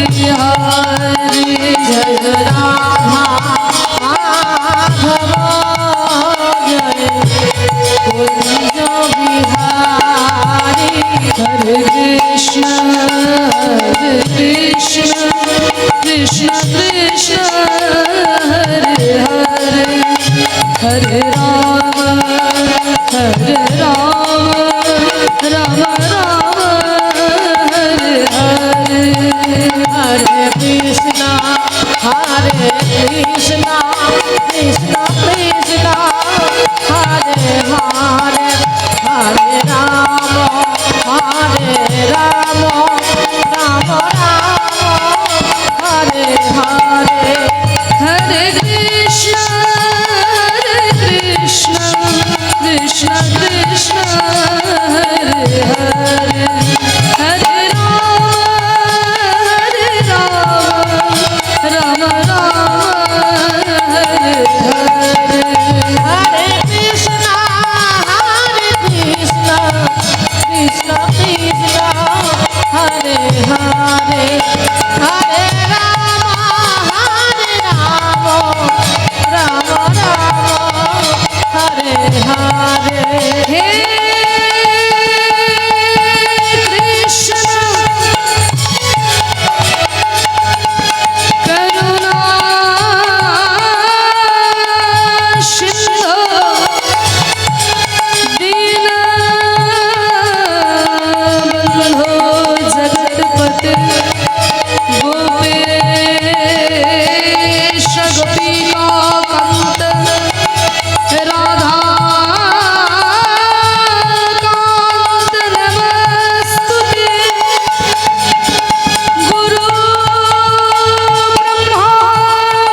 बिहारी जय राधा माधव जय कुंज बिहारी हरे कृष्ण कृष्ण कृष्ण हरे हरे हरे राम राम राम हरे हरे हरे कृष्णा कृष्ण कृष्ण हरे हरे हरे राम राम राम हरे हरे हरे कृष्ण कृष्ण कृष्ण हरे हरे हरे राम हरे हरे हरे कृष्ण कृष्ण कृष्ण हरे हरे हरे राम राम हरे हरे हे कृष्ण करुणा सिंधु दीनबंधो जगत्पते गोपेश गोपिकान्त राधा कान्त नमस्तुते गुरु ब्रह्मा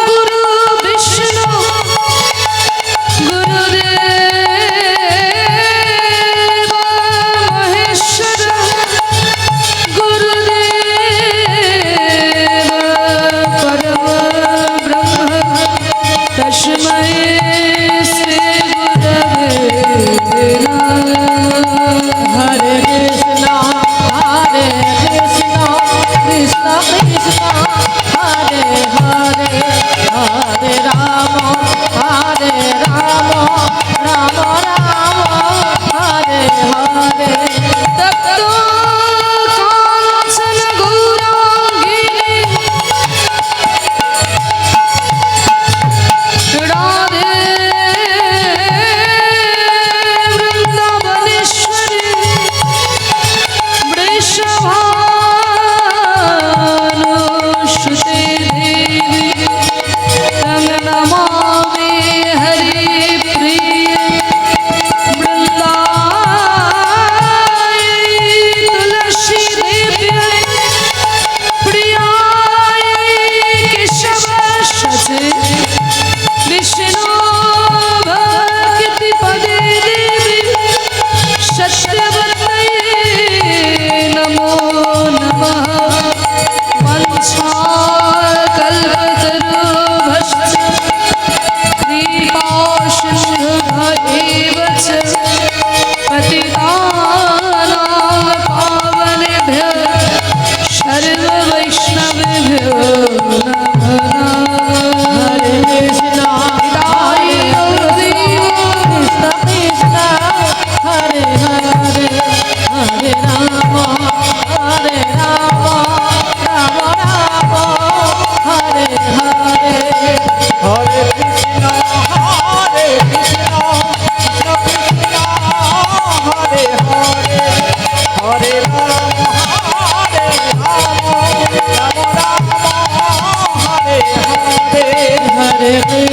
गुरु विष्णु गुरुदेव महेश्वर गुरुदेव परम ब्रह्म तस्मै श्री गुरवे नमः हरे कृष्ण कृष्ण कृष्ण हरे हरे हरे राम राम राम हरे हरे तप्तो कांचन गौरांगिनी राधे वृंदावनेश्वरी वृषभानुसुते देवी तं नमामि हरिप्रिये वृन्दायै तुलसी देव्यै प्रियायै केशवशते विष्णु भक्तिपदे देवी सत्यवत्यै नमो नमः वंशाकल्पतरुभ्यश्च कृपासिन्धुभ्येव च पतितानां पावनेभ्यः सर्ववैष्णवेभ्यो नमो नमः हरे कृष्ण कृष्ण हरे हरे हरे राम राम हरे हरे हरे कृष्ण कृष्ण कृष्ण हरे हरे हरे राम राम राम हरे हरे हरे